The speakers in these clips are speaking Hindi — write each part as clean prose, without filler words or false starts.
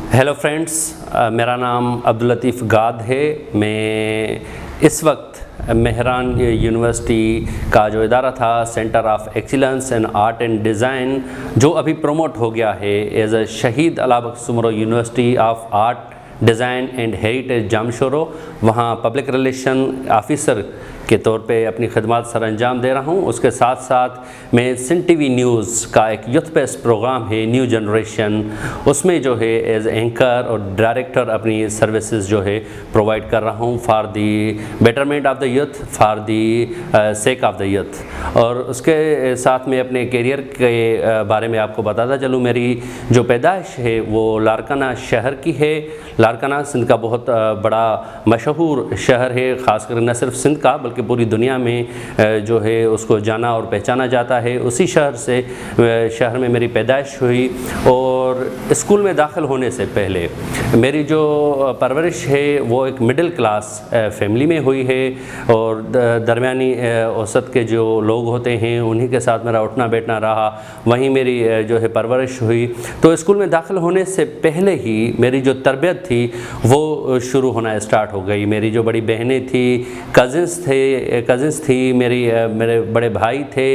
हेलो फ्रेंड्स, मेरा नाम अब्दुल लतीफ़ गाद है। मैं इस वक्त मेहरान यूनिवर्सिटी का जो इदारा था centre of excellence in art and design, जो अभी प्रमोट हो गया है as a Shaheed Allah Bakhsh Soomro university of art design and heritage Jamshoro, वहाँ पब्लिक रिलेशन ऑफिसर के तौर पे अपनी खदमात सर अंजाम दे रहा हूँ। उसके साथ साथ मैं सिन टीवी न्यूज़ का एक यूथ बेस्ड प्रोग्राम है न्यू जनरेशन, उसमें जो है एज एंकर और डायरेक्टर अपनी सर्विसेज जो है प्रोवाइड कर रहा हूँ for the betterment of the youth, for the sake of the youth. और उसके साथ में अपने करियर के बारे में आपको बताता चलूँ, मेरी जो पैदाइश है वो लारकाना शहर की है। लारकाना सिंध का बहुत बड़ा मशहूर शहर है, ख़ासकर न सिर्फ सिंध का बल्कि पूरी दुनिया में जो है उसको जाना और पहचाना जाता है। उसी शहर में मेरी पैदाइश हुई और स्कूल में दाखिल होने से पहले मेरी जो परवरिश है वो एक मिडिल क्लास फैमिली में हुई है और दरमियानी औसत के जो लोग होते हैं उन्हीं के साथ मेरा उठना बैठना रहा, वहीं मेरी जो है परवरिश हुई। तो स्कूल में दाखिल होने से पहले ही मेरी जो तरबियत थी वो शुरू होना स्टार्ट हो गई। मेरी जो बड़ी बहनें थी, कज़िन्स थी, मेरे बड़े भाई थे,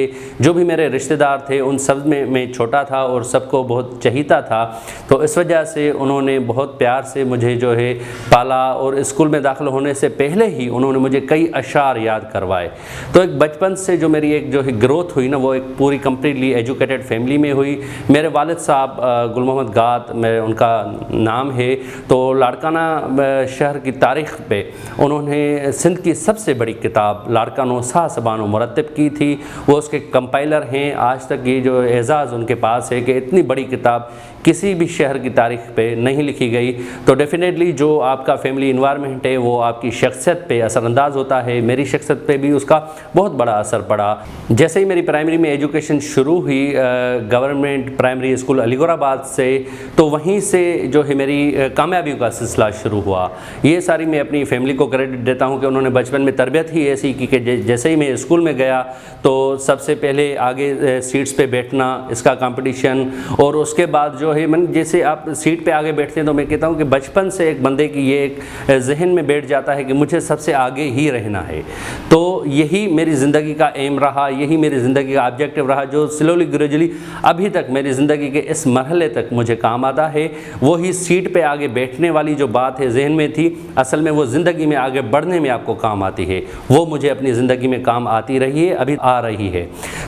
जो भी मेरे रिश्तेदार थे, उन सब में मैं छोटा था और सबको बहुत चहीता था। तो इस वजह से उन्होंने बहुत प्यार से मुझे जो है पाला और स्कूल में दाखिल होने से पहले ही उन्होंने मुझे कई अशार याद करवाए। तो एक बचपन से जो मेरी एक जो है ग्रोथ हुई ना, वो एक पूरी कम्प्लीटली एजुकेटेड फैमिली में हुई। मेरे वालिद साहब गुल मोहम्मद गाद मेरे उनका नाम है। तो लारकाना शहर की तारीख़ पे उन्होंने सिंध की सबसे बड़ी किताब लारकानो साहसबानो मुरतब की थी, वो उसके कंपाइलर हैं। आज तक ये जो एज़ाज़ उनके पास है कि इतनी बड़ी किताब किसी भी शहर की तारीख़ पे नहीं लिखी गई। तो डेफिनेटली जो आपका फैमिली इन्वायरमेंट है वो आपकी शख्सियत पे असरअंदाज होता है। मेरी शख्सियत पे भी उसका बहुत बड़ा असर पड़ा। जैसे ही मेरी प्राइमरी में एजुकेशन शुरू हुई गवर्नमेंट प्राइमरी स्कूल अलीगोराबाद से, तो वहीं से जो है मेरी कामयाबियों का सिलसिला शुरू हुआ। ये सारी मैं अपनी फैमिली को क्रेडिट देता हूँ कि उन्होंने बचपन में तरबियत ही ऐसी की कि जैसे ही मैं स्कूल में गया तो सबसे पहले आगे सीट्स पे बैठना, इसका कंपटीशन, और उसके बाद जो है मन जैसे आप सीट पे आगे बैठते हैं तो मैं कहता हूँ कि बचपन से एक बंदे की ये एक जहन में बैठ जाता है कि मुझे सबसे आगे ही रहना है। तो यही मेरी ज़िंदगी का एम रहा, यही मेरी ज़िंदगी का ऑब्जेक्टिव रहा, जो स्लोली ग्रेजुअली अभी तक मेरी ज़िंदगी के इस मरहले तक मुझे काम आता है। वही सीट पे आगे बैठने वाली जो बात है जहन में थी, असल में वो ज़िंदगी में आगे बढ़ने में आपको काम आती है, वो मुझे अपनी ज़िंदगी में काम आती रही है, अभी आ रही है।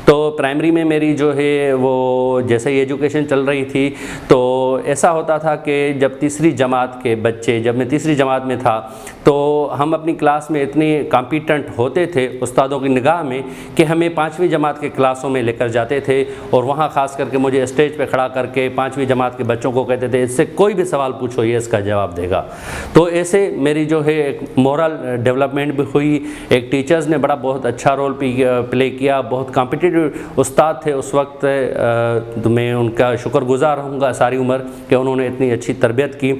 तो प्राइमरी में मेरी जो है वो जैसे ही एजुकेशन चल रही थी तो ऐसा होता था कि जब तीसरी जमात के बच्चे, जब मैं तीसरी जमात में था तो हम अपनी क्लास में इतने कॉम्पिटेंट होते थे उस्तादों की निगाह में कि हमें पाँचवीं जमात के क्लासों में लेकर जाते थे और वहाँ ख़ास करके मुझे स्टेज पे खड़ा करके पाँचवीं जमात के बच्चों को कहते थे इससे कोई भी सवाल पूछो ये इसका जवाब देगा। तो ऐसे मेरी जो है एक मोरल डेवलपमेंट भी हुई। एक टीचर्स ने बड़ा बहुत अच्छा रोल प्ले किया, बहुत कॉम्पिटिटिव उस्ताद थे उस वक्त। तो मैं उनका शुक्रगुजार रहूँगा सारी उम्र कि उन्होंने इतनी अच्छी तरबियत की।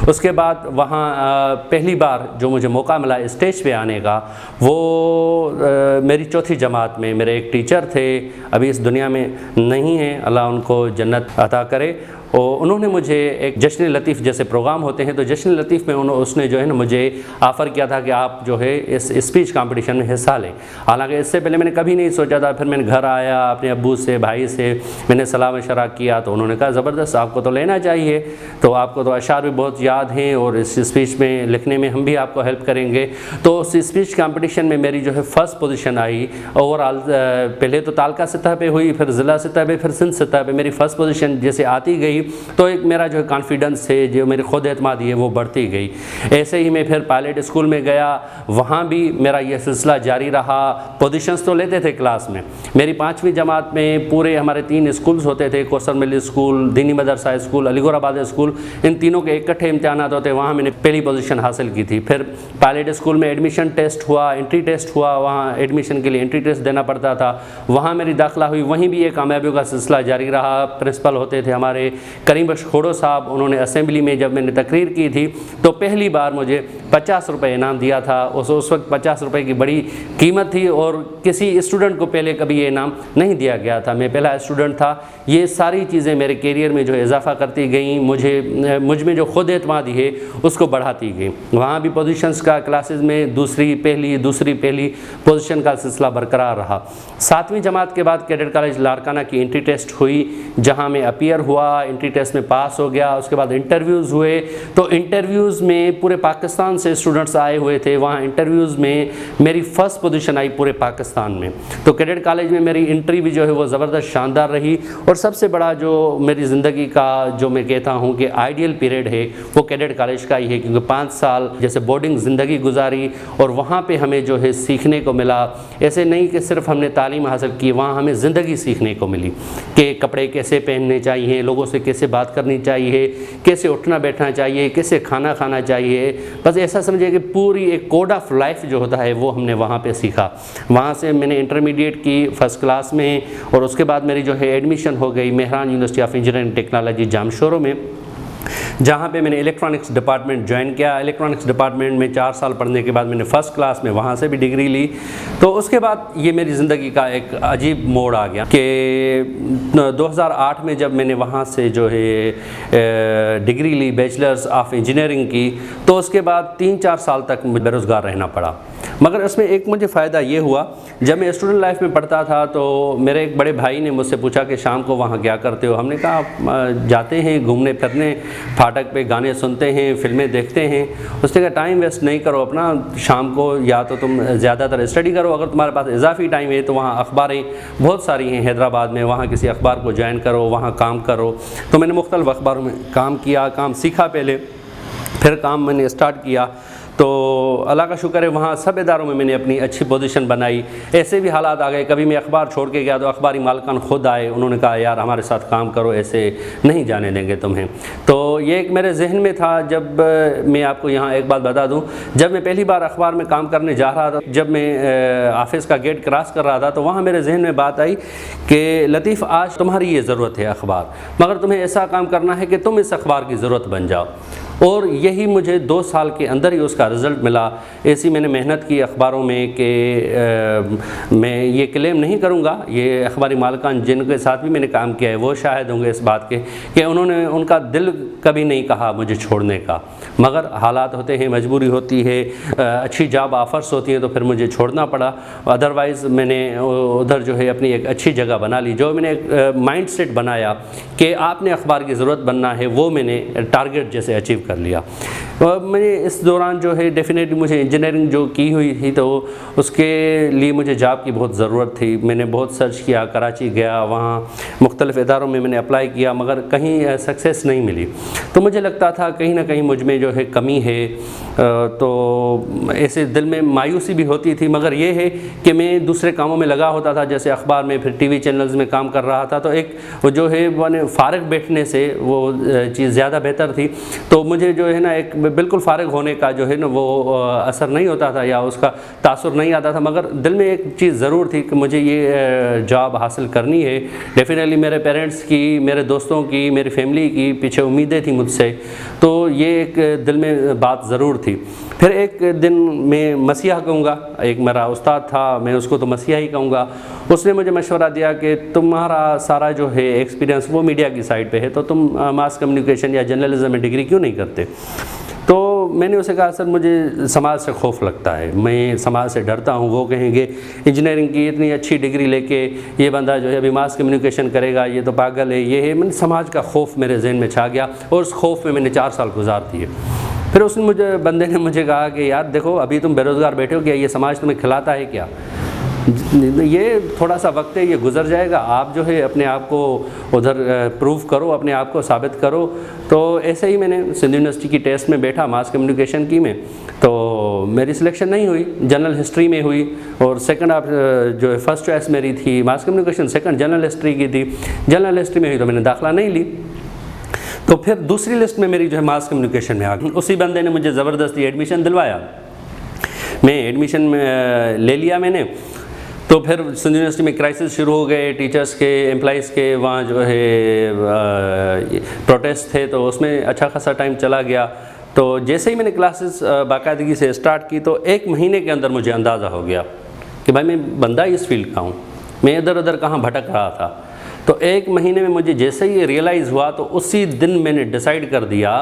उसके बाद वहाँ पहली बार जो मुझे मौका मिला स्टेज पे आने का, वो मेरी चौथी जमात में मेरे एक टीचर थे, अभी इस दुनिया में नहीं हैं, अल्लाह उनको जन्नत अता करे। और उन्होंने मुझे एक जश्न लतीफ़ जैसे प्रोग्राम होते हैं तो जश्न लतीफ़ में उसने जो है ना मुझे ऑफ़र किया था कि आप जो है इस स्पीच कंपटीशन में हिस्सा लें। हालांकि इससे पहले मैंने कभी नहीं सोचा था। फिर मैंने घर आया, अपने अब्बू से, भाई से मैंने सलाह मशवरा किया तो उन्होंने कहा ज़बरदस्त, आपको तो लेना चाहिए, तो आपको तो अशार भी बहुत याद हैं और इस स्पीच में लिखने में हम भी आपको हेल्प करेंगे। तो उस स्पीच कंपटीशन में मेरी जो है फ़र्स्ट पोजीशन आई ओवरऑल। पहले तो तालका सतह पे हुई, फिर ज़िला सतह पे, फिर सिंध सतह पे मेरी फ़र्स्ट पोजीशन जैसे आती गई तो एक मेरा जो है कॉन्फिडेंस है, जो मेरी खुद एतमादी है, वो बढ़ती गई। ऐसे ही मैं फिर पायलट स्कूल में गया, वहाँ भी मेरा ये सिलसिला जारी रहा। पोजीशंस तो लेते थे क्लास में। मेरी पाँचवीं जमात में पूरे हमारे 3 स्कूल्स होते थे, कौसर मिली स्कूल, दीनी मदरसा स्कूल, अलीगोराबाद स्कूल, इन तीनों के इकट्ठे इम्तहानात होते, वहाँ मैंने पहली पोजीशन हासिल की थी। फिर पायलट स्कूल में एडमिशन टेस्ट हुआ, एंट्री टेस्ट हुआ, वहाँ एडमिशन के लिए एंट्री टेस्ट देना पड़ता था, वहाँ मेरी दाखिला हुई। वहीं भी ये कामयाबियों का सिलसिला जारी रहा। प्रिंसिपल होते थे हमारे करीम बख्श खोड़ो साहब, उन्होंने असेंबली में जब मैंने तकरीर की थी तो पहली बार मुझे 50 रुपये इनाम दिया था। उस वक्त 50 रुपये की बड़ी कीमत थी और किसी स्टूडेंट को पहले कभी ये इनाम नहीं दिया गया था। मैं पहला स्टूडेंट था। ये सारी चीज़ें मेरे कैरियर में जो इजाफा करती गई, मुझ में जो खुद एतमादी है उसको बढ़ाती गई। वहाँ भी पोजीशंस का क्लासेस में दूसरी पहली पोजीशन का सिलसिला बरकरार रहा। 7वीं जमात के बाद कैडेट कॉलेज लारकाना की एंट्री टेस्ट हुई, जहाँ मैं अपीयर हुआ, एंट्री टेस्ट में पास हो गया। उसके बाद इंटरव्यूज़ हुए, तो इंटरव्यूज़ में पूरे पाकिस्तान से स्टूडेंट्स आए हुए थे। वहाँ इंटरव्यूज़ में मेरी फ़र्स्ट पोजीशन आई पूरे पाकिस्तान में। तो कैडेट कॉलेज में मेरी एंट्री भी जो है वो ज़बरदस्त शानदार रही। और सबसे बड़ा जो मेरी ज़िंदगी का जो मैं कहता हूँ कि आइडियल पीरियड है वो कैडेट कॉलेज का ही है, क्योंकि 5 साल जैसे बोर्डिंग ज़िंदगी गुजारी और वहाँ पे हमें जो है सीखने को मिला। ऐसे नहीं कि सिर्फ हमने तालीम हासिल की, वहाँ हमें ज़िंदगी सीखने को मिली कि कपड़े कैसे पहनने चाहिए, लोगों से कैसे बात करनी चाहिए, कैसे उठना बैठना चाहिए, कैसे खाना खाना चाहिए। बस ऐसा समझिए कि पूरी एक कोड ऑफ लाइफ जो होता है वो हमने वहाँ पे सीखा। वहाँ से मैंने इंटरमीडिएट की फ़र्स्ट क्लास में और उसके बाद मेरी जो है एडमिशन हो गई Mehran university of engineering technology Jamshoro में, जहाँ पे मैंने इलेक्ट्रॉनिक्स डिपार्टमेंट ज्वाइन किया। इलेक्ट्रॉनिक्स डिपार्टमेंट में 4 साल पढ़ने के बाद मैंने फ़र्स्ट क्लास में वहाँ से भी डिग्री ली। तो उसके बाद ये मेरी ज़िंदगी का एक अजीब मोड़ आ गया कि 2008 में जब मैंने वहाँ से जो है डिग्री ली, बैचलर्स ऑफ इंजीनियरिंग की, तो उसके बाद 3-4 साल तक मुझे बेरोज़गार रहना पड़ा। मगर इसमें एक मुझे फ़ायदा ये हुआ, जब मैं स्टूडेंट लाइफ में पढ़ता था तो मेरे एक बड़े भाई ने मुझसे पूछा कि शाम को वहाँ क्या करते हो। हमने कहा जाते हैं घूमने फिरने, फाटक पे गाने सुनते हैं, फिल्में देखते हैं। उसने कहा टाइम वेस्ट नहीं करो अपना, शाम को या तो तुम ज़्यादातर स्टडी करो, अगर तुम्हारे पास इजाफी टाइम है तो वहाँ अखबारें बहुत सारी हैं हैदराबाद में, वहाँ किसी अखबार को ज्वाइन करो, वहाँ काम करो। तो मैंने मुख्तलिफ़ अखबारों में काम किया, काम सीखा पहले, फिर काम मैंने स्टार्ट किया। तो अल्लाह का शुक्र है वहाँ सब इदारों में मैंने अपनी अच्छी पोजीशन बनाई। ऐसे भी हालात आ गए, कभी मैं अखबार छोड़ के गया तो अखबारी मालिकान ख़ुद आए, उन्होंने कहा यार हमारे साथ काम करो, ऐसे नहीं जाने देंगे तुम्हें। तो ये एक मेरे जहन में था। जब मैं आपको यहाँ एक बात बता दूँ, जब मैं पहली बार अखबार में काम करने जा रहा था, जब मैं ऑफिस का गेट क्रॉस कर रहा था, तो वहाँ मेरे जहन में बात आई कि लतीफ़ आज तुम्हारी ये ज़रूरत है अखबार, मगर तुम्हें ऐसा काम करना है कि तुम इस अखबार की ज़रूरत बन जाओ। और यही मुझे 2 साल के अंदर ही उसका रिज़ल्ट मिला। ऐसी मैंने मेहनत की अखबारों में कि मैं ये क्लेम नहीं करूँगा, ये अखबारी मालिकान जिनके साथ भी मैंने काम किया है वो शायद होंगे इस बात के कि उनका दिल कभी नहीं कहा मुझे छोड़ने का, मगर हालात होते हैं, मजबूरी होती है, अच्छी जॉब ऑफ़र्स होती हैं तो फिर मुझे छोड़ना पड़ा। अदरवाइज़ मैंने उधर जो है अपनी एक अच्छी जगह बना ली। जो मैंने एक माइंड सेट बनाया कि आपने अखबार की ज़रूरत बनना है, वो मैंने टारगेट जैसे अचीव कर लिया। और मैंने इस दौरान जो है डेफिनेटली मुझे इंजीनियरिंग जो की हुई थी तो उसके लिए मुझे जॉब की बहुत ज़रूरत थी। मैंने बहुत सर्च किया, कराची गया, वहाँ मुख्तलिफ़ इदारों में मैंने अप्लाई किया, मगर कहीं सक्सेस नहीं मिली। तो मुझे लगता था कहीं ना कहीं मुझ में जो है कमी है। तो ऐसे दिल में मायूसी भी होती थी, मगर ये है कि मैं दूसरे कामों में लगा होता था, जैसे अखबार में, फिर टीवी चैनल्स में काम कर रहा था। तो एक जो है मैंने फ़ारिग बैठने से वो चीज़ ज़्यादा बेहतर थी। तो मुझे जो है ना एक बिल्कुल फ़ारिग होने का जो है ना वो असर नहीं होता था या उसका तासुर नहीं आता था, मगर दिल में एक चीज़ ज़रूर थी कि मुझे ये जॉब हासिल करनी है। डेफिनेटली मेरे पेरेंट्स की, मेरे दोस्तों की, मेरी फैमिली की पीछे उम्मीदें थी मुझसे, तो ये एक दिल में बात ज़रूर थी। फिर एक दिन मैं मसीहा कहूँगा, एक मेरा उस्ताद था, मैं उसको तो मसीहा ही कहूँगा, उसने मुझे मशवरा दिया कि तुम्हारा सारा जो है एक्सपीरियंस वो मीडिया की साइड पे है, तो तुम मास कम्युनिकेशन या जर्नलिज्म में डिग्री क्यों नहीं करते। तो मैंने उसे कहा सर मुझे समाज से खौफ लगता है, मैं समाज से डरता हूँ, वो कहेंगे इंजीनियरिंग की इतनी अच्छी डिग्री लेके ये बंदा जो है अभी मास कम्युनिकेशन करेगा, ये तो पागल है, ये है। मैंने समाज का खौफ मेरे जहन में छा गया और उस खौफ में मैंने 4 साल गुजार दिए। फिर उसने बंदे ने मुझे कहा कि यार देखो अभी तुम बेरोज़गार बैठे हो, क्या ये समाज तुम्हें खिलाता है क्या, ये थोड़ा सा वक्त है, ये गुजर जाएगा, आप जो है अपने आप को उधर प्रूव करो, अपने आप को साबित करो। तो ऐसे ही मैंने सिंध यूनिवर्सिटी की टेस्ट में बैठा मास कम्युनिकेशन की में, तो मेरी सिलेक्शन नहीं हुई, जनरल हिस्ट्री में हुई और सेकंड आप जो है फर्स्ट चॉइस मेरी थी mass communication, second general history की थी। जनरल हिस्ट्री में हुई तो मैंने दाखिला नहीं ली, तो फिर दूसरी लिस्ट में मेरी जो है मास कम्युनिकेशन में आ गई। उसी बंदे ने मुझे ज़बरदस्ती एडमिशन दिलवाया, मैं एडमिशन में ले लिया मैंने। तो फिर सिंध यूनिवर्सिटी में क्राइसिस शुरू हो गए, टीचर्स के, एम्प्लॉइज़ के, वहाँ जो है प्रोटेस्ट थे, तो उसमें अच्छा खासा टाइम चला गया। तो जैसे ही मैंने क्लासेस बाकायदगी से स्टार्ट की तो 1 महीने के अंदर मुझे अंदाज़ा हो गया कि भाई मैं बंदा इस फील्ड का हूँ, मैं इधर उधर कहाँ भटक रहा था। तो 1 महीने में मुझे जैसे ही रियलाइज़ हुआ तो उसी दिन मैंने डिसाइड कर दिया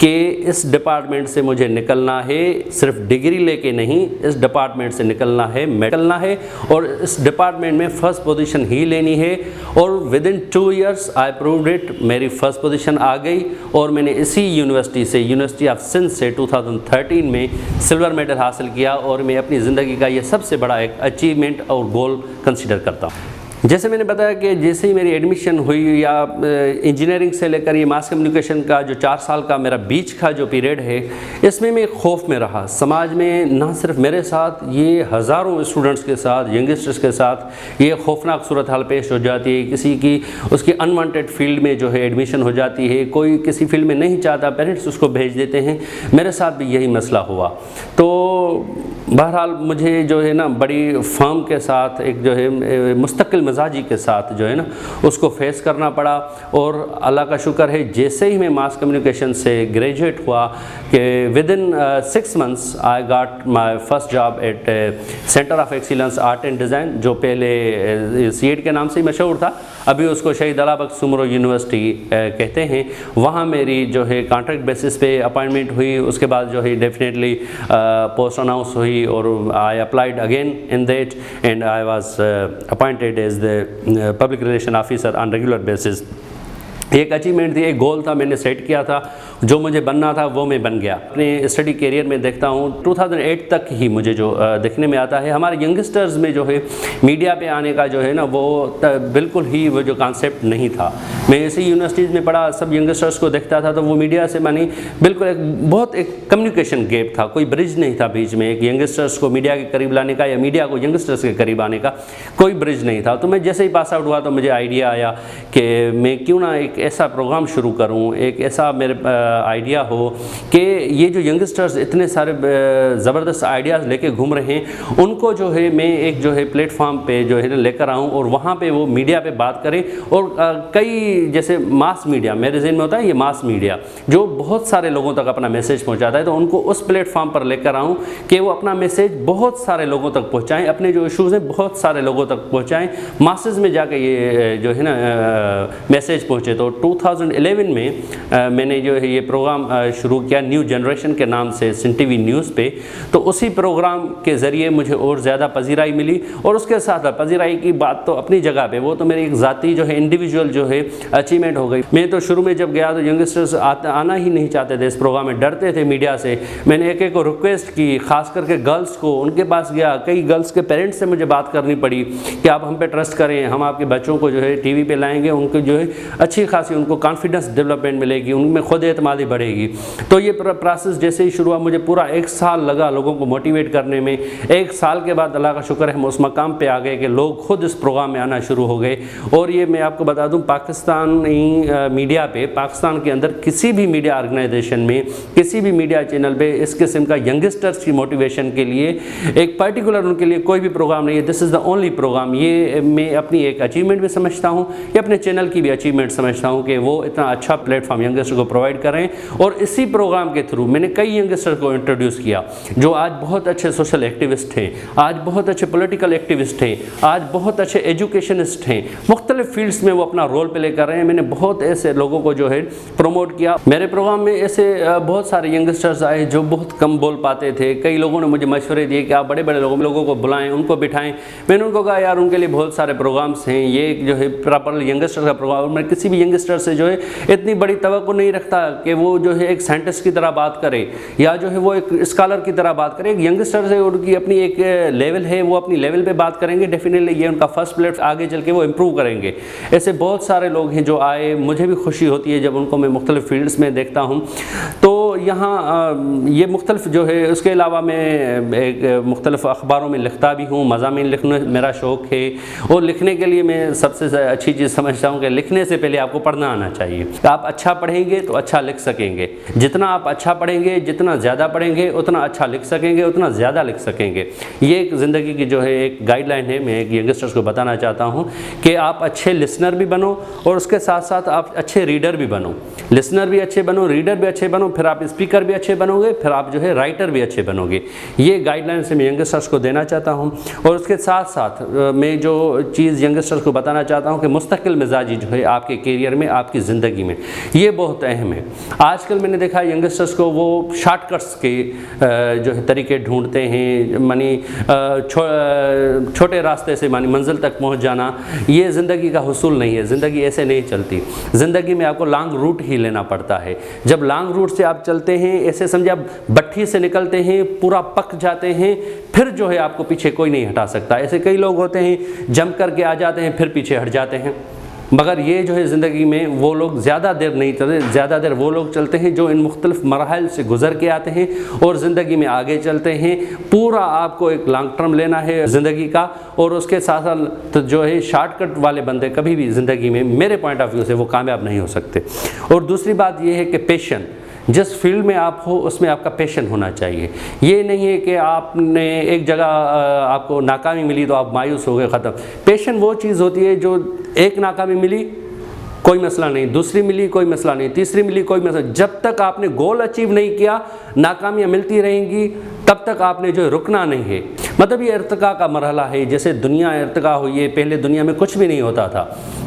कि इस डिपार्टमेंट से मुझे निकलना है, सिर्फ डिग्री लेके नहीं, इस डिपार्टमेंट से निकलना है, निकलना है और इस डिपार्टमेंट में फ़र्स्ट पोजीशन ही लेनी है। और within 2 years I proved it, मेरी फ़र्स्ट पोजीशन आ गई और मैंने इसी यूनिवर्सिटी से, यूनिवर्सिटी ऑफ सिंध से 2013 में सिल्वर मेडल हासिल किया और मैं अपनी ज़िंदगी का ये सबसे बड़ा एक अचीवमेंट और गोल कंसिडर करता हूँ। जैसे मैंने बताया कि जैसे ही मेरी एडमिशन हुई या इंजीनियरिंग से लेकर ये मास कम्युनिकेशन का जो 4 साल का मेरा बीच का जो पीरियड है, इसमें मैं खौफ में रहा। समाज में ना सिर्फ मेरे साथ, ये हज़ारों स्टूडेंट्स के साथ, यंगस्टर्स के साथ ये खौफनाक सूरत हाल पेश हो जाती है। किसी की उसकी अनवांटेड फील्ड में जो है एडमिशन हो जाती है, कोई किसी फील्ड में नहीं चाहता, पेरेंट्स उसको भेज देते हैं। मेरे साथ भी यही मसला हुआ। तो बहरहाल मुझे जो है ना बड़ी फर्म के साथ, एक जो है मुस्तकिल मिजाजी के साथ जो है ना उसको फेस करना पड़ा। और अल्लाह का शुक्र है, जैसे ही मैं मास कम्युनिकेशन से ग्रेजुएट हुआ कि within 6 months I got my first job at centre of excellence art and design, जो पहले सीएट के नाम से ही मशहूर था, अभी उसको शहीद अला बख्श सुमरो यूनिवर्सिटी कहते हैं। वहाँ मेरी जो है कॉन्ट्रैक्ट बेसिस पे अपॉइंटमेंट हुई। उसके बाद जो है डेफिनेटली पोस्ट अनाउंस हुई और I applied again in that and I was appointed as the public relation officer on regular basis. एक अचीवमेंट थी, एक गोल था, मैंने सेट किया था, जो मुझे बनना था वो मैं बन गया। अपने स्टडी करियर में देखता हूँ 2008 तक ही मुझे जो देखने में आता है, हमारे यंगस्टर्स में जो है मीडिया पे आने का जो है ना वो बिल्कुल ही वो जो कॉन्सेप्ट नहीं था। मैं ऐसी यूनिवर्सिटीज़ में पढ़ा, सब यंगस्टर्स को देखता था तो वो मीडिया से मानी बिल्कुल एक कम्युनिकेशन गैप था, कोई ब्रिज नहीं था बीच में, एक यंगस्टर्स को मीडिया के करीब लाने का या मीडिया को यंगस्टर्स के करीब आने का कोई ब्रिज नहीं था। तो मैं जैसे ही पास आउट हुआ तो मुझे आइडिया आया कि मैं क्यों ना एक ऐसा प्रोग्राम शुरू करूं, एक ऐसा मेरे आइडिया हो कि ये जो यंगस्टर्स इतने सारे ज़बरदस्त आइडियाज़ लेके घूम रहे हैं, उनको जो है मैं एक जो है प्लेटफॉर्म पे जो है ना लेकर आऊँ और वहाँ पे वो मीडिया पे बात करें। और कई जैसे मास मीडिया, मेरे ज़हन में होता है ये मास मीडिया जो बहुत सारे लोगों तक अपना मैसेज पहुँचाता है, तो उनको उस प्लेटफॉर्म पर लेकर आऊँ कि वो अपना मैसेज बहुत सारे लोगों तक पहुँचाएँ, अपने जो इशूज़ हैं बहुत सारे लोगों तक पहुँचाएँ, मासेस में जाके ये जो है ना मैसेज पहुँचे। तो 2011 में मैंने जो है ये प्रोग्राम शुरू किया न्यू जनरेशन के नाम से सिंध टीवी न्यूज़ पे। तो उसी प्रोग्राम के ज़रिए मुझे और ज़्यादा पजीराई मिली। और उसके साथ पजीराई की बात तो अपनी जगह पे, वो तो मेरी एक ज़ाती जो है इंडिविजुअल जो है अचीवमेंट हो गई। मैं तो शुरू में जब गया तो यंगस्टर्स आना ही नहीं चाहते थे इस प्रोग्राम में, डरते थे मीडिया से। मैंने एक को रिक्वेस्ट की, ख़ास करके गर्ल्स को, उनके पास गया, कई गर्ल्स के पेरेंट्स से मुझे बात करनी पड़ी कि आप हम पे ट्रस्ट करें, हम आपके बच्चों को जो है टीवी पे लाएंगे, उनको जो है अच्छी खासी उनको कॉन्फिडेंस डेवलपमेंट मिलेगी, उनमें खुद एतमादी बढ़ेगी। तो ये प्रोसेस जैसे ही शुरू हुआ, मुझे पूरा 1 साल लगा लोगों को मोटिवेट करने में। 1 साल के बाद अल्लाह का शुक्र है हम उस मकाम पे आ गए कि लोग खुद इस प्रोग्राम में आना शुरू हो गए। और ये मैं आपको बता दूं, पाकिस्तानी मीडिया पे, पाकिस्तान के अंदर किसी भी मीडिया ऑर्गेनाइजेशन में, किसी भी मीडिया चैनल पे इस किस्म का यंगस्टर्स की मोटिवेशन के लिए एक पर्टिकुलर उनके लिए कोई भी प्रोग्राम नहीं है। This is the only programme. ये मैं अपनी एक अचीवमेंट भी समझता हूँ, ये अपने चैनल की भी अचीवमेंट समझता हूँ कि वो इतना अच्छा प्लेटफॉर्म यंगस्टर को प्रोवाइड करें। और इसी प्रोग्राम के थ्रू मैंने कई यंगस्टर को इंट्रोड्यूस किया जो आज बहुत अच्छे सोशल एक्टिविस्ट हैं, आज बहुत अच्छे पॉलिटिकल एक्टिविस्ट हैं, आज बहुत अच्छे एजुकेशनिस्ट हैं, मुख्तलिफ फील्ड्स में वो अपना रोल प्ले कर रहे हैं। मैंने बहुत ऐसे लोगों को जो है प्रमोट किया। मेरे प्रोग्राम में ऐसे बहुत सारे यंगस्टर्स आए जो बहुत कम बोल पाते थे। कई लोगों ने मुझे मशवरे दिए कि आप बड़े बड़े लोगों को बुलाएं, उनको बिठाएं। मैंने उनको कहा यार उनके लिए बहुत सारे प्रोग्राम्स हैं, ये जो है प्रॉपर यंगस्टर का प्रोग्राम। मैं किसी भी यंगस्टर से जो है इतनी बड़ी तवक्को नहीं रखता कि वो जो है एक साइंटिस्ट की तरह बात करे या जो है वो एक स्कॉलर की तरह बात करे। एक यंगस्टर से उनकी अपनी एक लेवल है, वो अपनी लेवल पे बात करेंगे, डेफिनेटली ये उनका फर्स्ट प्लेट आगे चल के वो इम्प्रूव करेंगे। ऐसे बहुत सारे लोग हैं जो आए, मुझे भी खुशी होती है जब उनको मैं मुख्तलिफ फील्ड्स में देखता हूँ। तो यहाँ ये मुख्तलिफ जो है, उसके अलावा मैं एक मुख्तलिफ अखबारों में लिखता भी हूँ, मज़ामीन लिखना मेरा शौक़ है। और लिखने के लिए मैं सबसे अच्छी चीज़ समझता हूँ कि लिखने से पहले आपको पढ़ना आना चाहिए। आप अच्छा पढ़ेंगे तो अच्छा लिख सकेंगे। जितना आप अच्छा पढ़ेंगे, जितना ज़्यादा पढ़ेंगे, उतना अच्छा लिख सकेंगे, उतना ज़्यादा लिख सकेंगे। ये एक ज़िंदगी की जो है एक गाइडलाइन है। मैं एक यंगस्टर्स को बताना चाहता हूँ कि आप अच्छे लिसनर भी बनो और उसके साथ साथ आप अच्छे रीडर भी बनो। लिसनर भी अच्छे बनो, रीडर भी अच्छे बनो, फिर आप स्पीकर भी अच्छे बनोगे, फिर आप जो है राइटर भी अच्छे बनोगे। ये गाइडलाइन से मैं यंगस्टर्स को देना चाहता हूँ। और उसके साथ साथ मैं जो चीज़ यंगस्टर्स को बताना चाहता हूँ कि मुस्तकिल मिजाजी जो है आपके करियर में, आपकी ज़िंदगी में, ये बहुत अहम है। आजकल मैंने देखा यंगस्टर्स को वो शॉर्टकट्स के जो है तरीके ढूंढते हैं, मानी छोटे रास्ते से मानी मंजिल तक पहुँच जाना। ये ज़िंदगी का हुसूल नहीं है। ज़िंदगी ऐसे नहीं चलती। ज़िंदगी में आपको लॉन्ग रूट ही लेना पड़ता है। जब लॉन्ग रूट से आप चलते हैं, ऐसे समझे आप भट्ठी से निकलते हैं, पूरा पक जाते हैं, फिर जो है आपको पीछे कोई नहीं हटा सकता। ऐसे कई लोग होते हैं जंप करके आ जाते हैं, फिर पीछे हट जाते हैं। मगर ये जो है ज़िंदगी में वो लोग ज़्यादा देर नहीं चलते, ज़्यादा देर वो लोग चलते हैं जो इन मुख्तलिफ मराहल से गुज़र के आते हैं और ज़िंदगी में आगे चलते हैं। पूरा आपको एक लॉन्ग टर्म लेना है ज़िंदगी का। और उसके साथ साथ तो जो है शॉर्टकट वाले बंदे कभी भी ज़िंदगी में मेरे पॉइंट ऑफ व्यू से वो कामयाब नहीं हो सकते। और दूसरी बात ये है कि पैशन, जिस फील्ड में आप हो उसमें आपका पैशन होना चाहिए। ये नहीं है कि आपने एक जगह आपको नाकामी मिली तो आप मायूस हो गए, ख़त्म। पैशन वो चीज़ होती है जो एक नाकामी मिली कोई मसला नहीं, दूसरी मिली कोई मसला नहीं, तीसरी मिली कोई मसला। जब तक आपने गोल अचीव नहीं किया, नाकामियाँ मिलती रहेंगी, तब तक आपने जो रुकना नहीं है। मतलब ये इर्तिका का मरहला है। जैसे दुनिया इर्तिका हुई है, पहले दुनिया में कुछ भी नहीं होता था,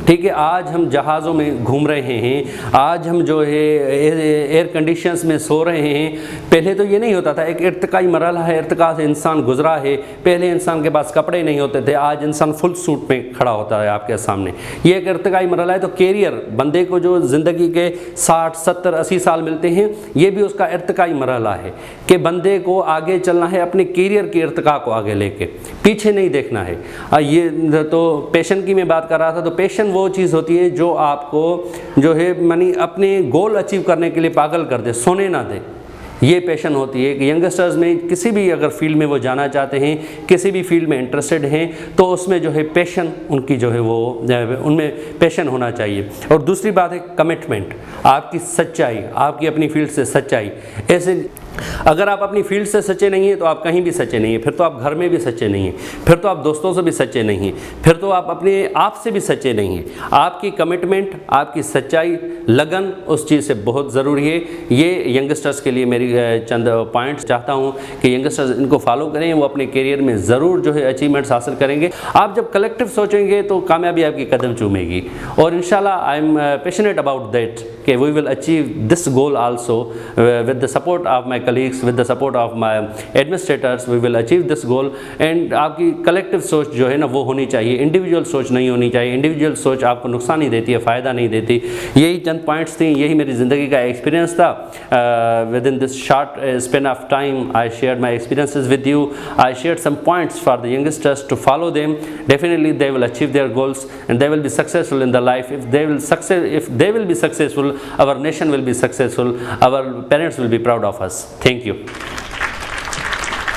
ठीक है। आज हम जहाज़ों में घूम रहे हैं, आज हम जो है एयर कंडीशंस में सो रहे हैं। पहले तो ये नहीं होता था। एक इर्तिकाई मरहला है, इर्तिका से इंसान गुजरा है। पहले इंसान के पास कपड़े नहीं होते थे, आज इंसान फुल सूट में खड़ा होता है आपके सामने। ये एक इर्तिकाई मरहला है। तो कैरियर, बंदे को जो ज़िंदगी के 60, 70, 80 साल मिलते हैं, ये भी उसका इर्तिकाई मरहला है कि बंदे को आगे चलना है, अपने कैरियर के इर्तिका को आगे लेके, पीछे नहीं देखना है। ये तो पैशन की मैं बात कर रहा था। तो पैशन वो चीज़ होती है जो आपको जो है मानी अपने गोल अचीव करने के लिए पागल कर दे, सोने ना दे। ये पैशन होती है कि यंगस्टर्स में किसी भी अगर फील्ड में वो जाना चाहते हैं, किसी भी फील्ड में इंटरेस्टेड हैं, तो उसमें जो है पैशन उनकी जो है वो उनमें पैशन होना चाहिए। और दूसरी बात है कमिटमेंट, आपकी सच्चाई, आपकी अपनी फील्ड से सच्चाई। ऐसे अगर आप अपनी फील्ड से सच्चे नहीं हैं तो आप कहीं भी सच्चे नहीं हैं, फिर तो आप घर में भी सच्चे नहीं हैं, फिर तो आप दोस्तों से भी सच्चे नहीं हैं, फिर तो आप अपने आप से भी सच्चे नहीं हैं। आपकी कमिटमेंट, आपकी सच्चाई, लगन उस चीज़ से बहुत ज़रूरी है। ये यंगस्टर्स के लिए मेरी चंद पॉइंट्स चाहता हूँ कि यंगस्टर्स इनको फॉलो करें, वो अपने करियर में ज़रूर जो है अचीवमेंट्स हासिल करेंगे। आप जब कलेक्टिव सोचेंगे तो कामयाबी आपकी कदम चूमेगी। और इंशाल्लाह I am passionate about that कि we will achieve this goal also with the support of my colleagues, with the support of my administrators, we will achieve this goal। and आपकी कलेक्टिव सोच जो है ना वो होनी चाहिए, इंडिविजुअल सोच नहीं होनी चाहिए। इंडिविजुअल सोच आपको नुकसान ही देती है, फ़ायदा नहीं देती। यही चंद पॉइंट्स थी, यही मेरी ज़िंदगी का एक्सपीरियंस था। Within this short span of time I shared my experiences with you. I shared some points for the youngsters to follow them। definitely they will achieve their goals and they will be successful in the life। if they will be successful, our nation will be successful, our parents will be proud of us। Thank you।